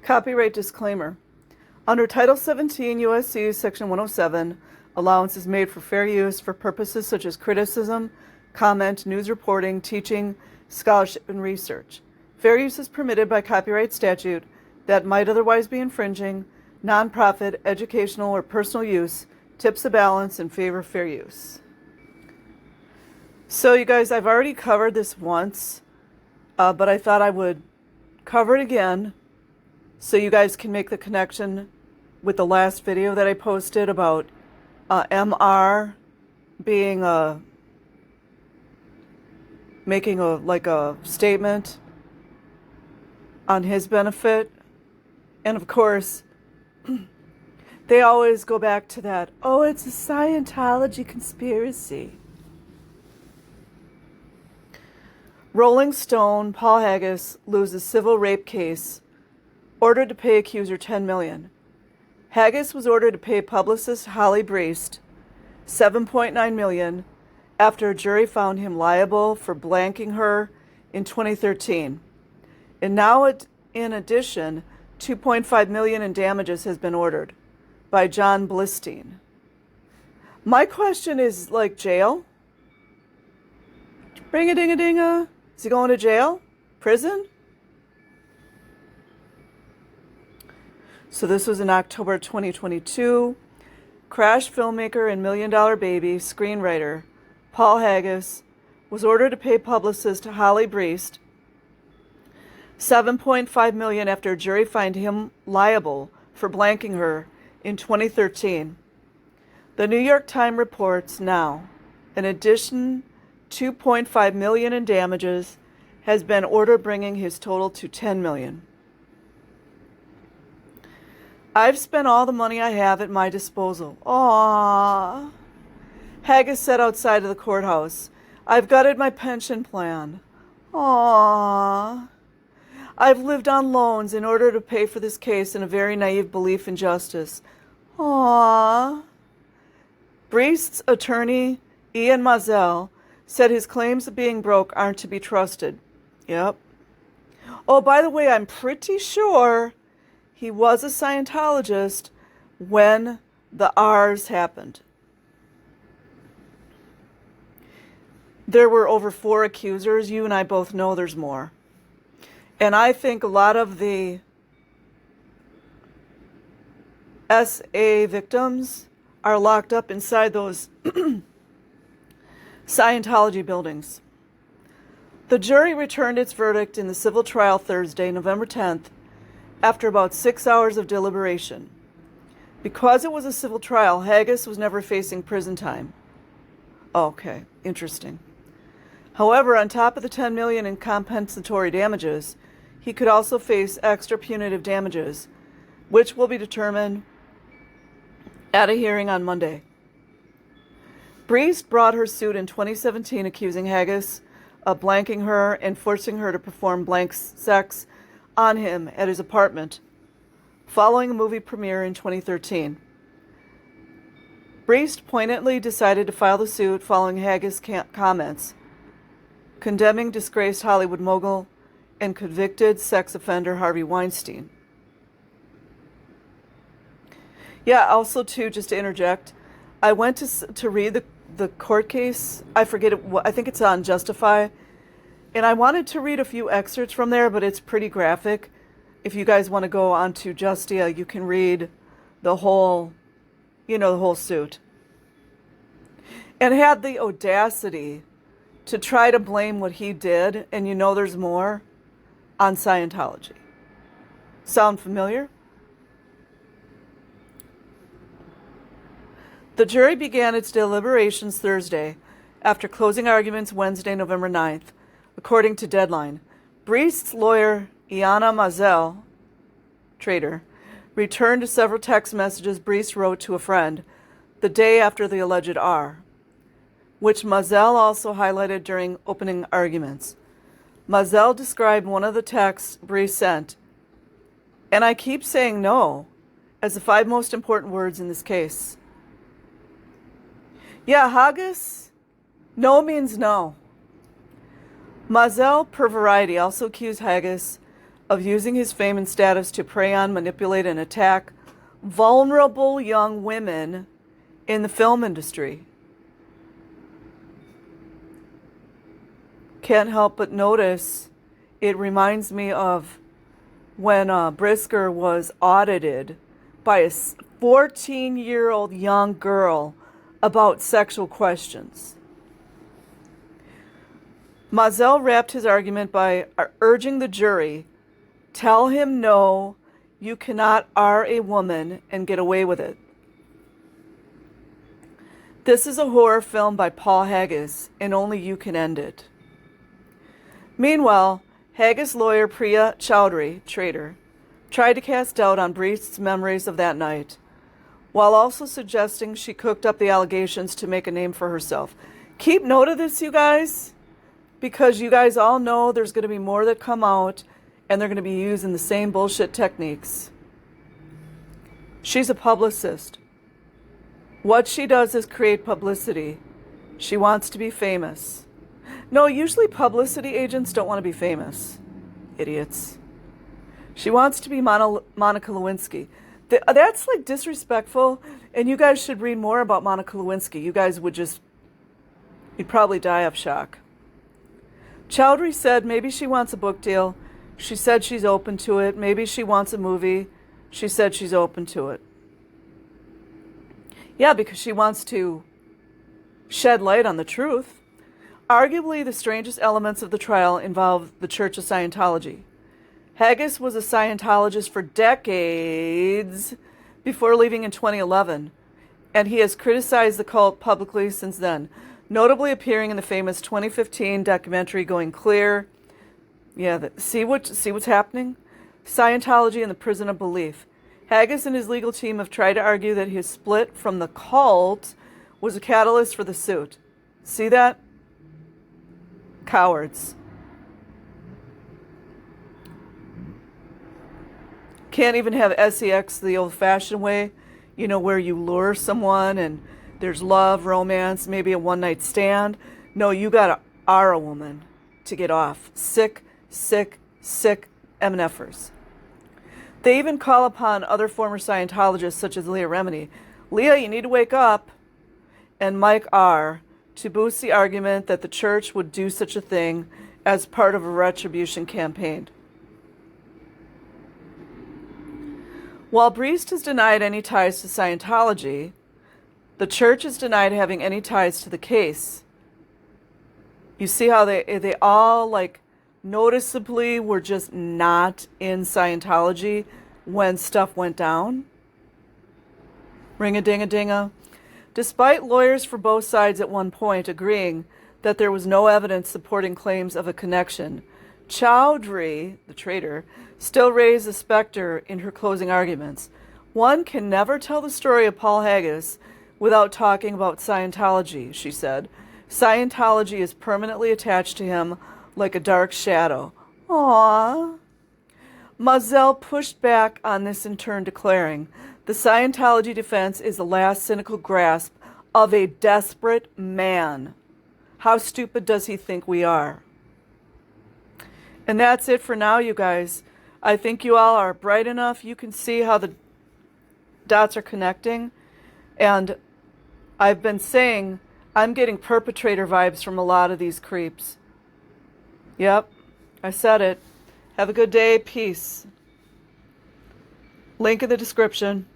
Copyright disclaimer. Under Title 17 U.S.C. Section 107, allowance is made for fair use for purposes such as criticism, comment, news reporting, teaching, scholarship, and research. Fair use is permitted by copyright statute that might otherwise be infringing. Nonprofit, educational, or personal use tips the balance in favor of fair use. So you guys, I've already covered this once, but I thought I would cover it again so you guys can make the connection with the last video that I posted about MR being making a statement on his benefit. And of course, they always go back to that, oh, it's a Scientology conspiracy. Rolling Stone, Paul Haggis loses civil rape case, ordered to pay accuser $10 million. Haggis was ordered to pay publicist Holly Breest $7.9 million after a jury found him liable for blanking her in 2013. And now, in addition, $2.5 million in damages has been ordered by John Blistein. My question is, like, jail? Ring-a-ding-a-ding-a. Is he going to jail? Prison? So this was in October 2022. Crash filmmaker and $1 Million Baby screenwriter Paul Haggis was ordered to pay publicist Holly Breest $7.5 million after a jury found him liable for blanking her in 2013. The New York Times reports now, in addition, $2.5 million in damages has been ordered, bringing his total to $10 million. I've spent all the money I have at my disposal. Aww. Haggis said outside of the courthouse, I've gutted my pension plan. Aww. I've lived on loans in order to pay for this case in a very naive belief in justice. Aww. Breest's attorney, Ian Mazel, said his claims of being broke aren't to be trusted. Yep. Oh, by the way, I'm pretty sure he was a Scientologist when the R's happened. There were over 4 accusers. You and I both know there's more. And I think a lot of the SA victims are locked up inside those Scientology buildings. The jury returned its verdict in the civil trial Thursday, November 10th, after about 6 hours of deliberation. Because it was a civil trial, Haggis was never facing prison time. Okay, interesting. However, on top of the $10 million in compensatory damages, he could also face extra punitive damages, which will be determined at a hearing on Monday. Breest brought her suit in 2017 accusing Haggis of blanking her and forcing her to perform blank sex on him at his apartment following a movie premiere in 2013. Breest poignantly decided to file the suit following Haggis' comments, condemning disgraced Hollywood mogul and convicted sex offender Harvey Weinstein. Yeah, also too, just to interject, I went to read the court case. I forget it. I think it's on Justify. And I wanted to read a few excerpts from there, but it's pretty graphic. If you guys want to go on to Justia, you can read the whole, the whole suit. And had the audacity to try to blame what he did, and there's more, on Scientology. Sound familiar? The jury began its deliberations Thursday after closing arguments Wednesday, November 9th, according to Deadline. Breest's lawyer, Iana Mazel, traitor, returned to several text messages Breest wrote to a friend the day after the alleged R, which Mazel also highlighted during opening arguments. Mazel described one of the texts Breest sent, and I keep saying no, as the 5 most important words in this case. Yeah, Haggis, no means no. Mazel, per Variety, also accused Haggis of using his fame and status to prey on, manipulate, and attack vulnerable young women in the film industry. Can't help but notice it reminds me of when Brisker was audited by a 14-year-old young girl about sexual questions. Mazel wrapped his argument by urging the jury, tell him no, you cannot are a woman and get away with it. This is a horror film by Paul Haggis, and only you can end it. Meanwhile, Haggis lawyer Priya Chowdhury, traitor, tried to cast doubt on Breest's memories of that night, while also suggesting she cooked up the allegations to make a name for herself. Keep note of this, you guys, because you guys all know there's going to be more that come out, and they're going to be using the same bullshit techniques. She's a publicist. What she does is create publicity. She wants to be famous. No, usually publicity agents don't want to be famous. Idiots. She wants to be Monica Lewinsky. That's like disrespectful, and you guys should read more about Monica Lewinsky. You guys you'd probably die of shock. Chowdhury said maybe she wants a book deal. She said she's open to it. Maybe she wants a movie. She said she's open to it. Yeah, because she wants to shed light on the truth. Arguably, the strangest elements of the trial involve the Church of Scientology. Haggis was a Scientologist for decades before leaving in 2011, and he has criticized the cult publicly since then, notably appearing in the famous 2015 documentary Going Clear. Yeah, see what's happening? Scientology and the Prison of Belief. Haggis and his legal team have tried to argue that his split from the cult was a catalyst for the suit. See that? Cowards. Can't even have sex the old-fashioned way, where you lure someone and there's love, romance, maybe a one-night stand. No, you gotta are a woman to get off. Sick MNFers. They even call upon other former Scientologists such as Leah Remini. Leah, you need to wake up. And Mike R. to boost the argument that the church would do such a thing as part of a retribution campaign. While Breest has denied any ties to Scientology, the church has denied having any ties to the case. You see how they all noticeably were just not in Scientology when stuff went down? Ring-a-ding-a-dinga. Despite lawyers for both sides at one point agreeing that there was no evidence supporting claims of a connection, Chowdhury, the traitor, still raised the specter in her closing arguments. One can never tell the story of Paul Haggis without talking about Scientology, she said. Scientology is permanently attached to him like a dark shadow. Aww. Mazel pushed back on this in turn, declaring, the Scientology defense is the last cynical grasp of a desperate man. How stupid does he think we are? And that's it for now, you guys. I think you all are bright enough. You can see how the dots are connecting. And I've been saying I'm getting perpetrator vibes from a lot of these creeps. Yep, I said it. Have a good day. Peace. Link in the description.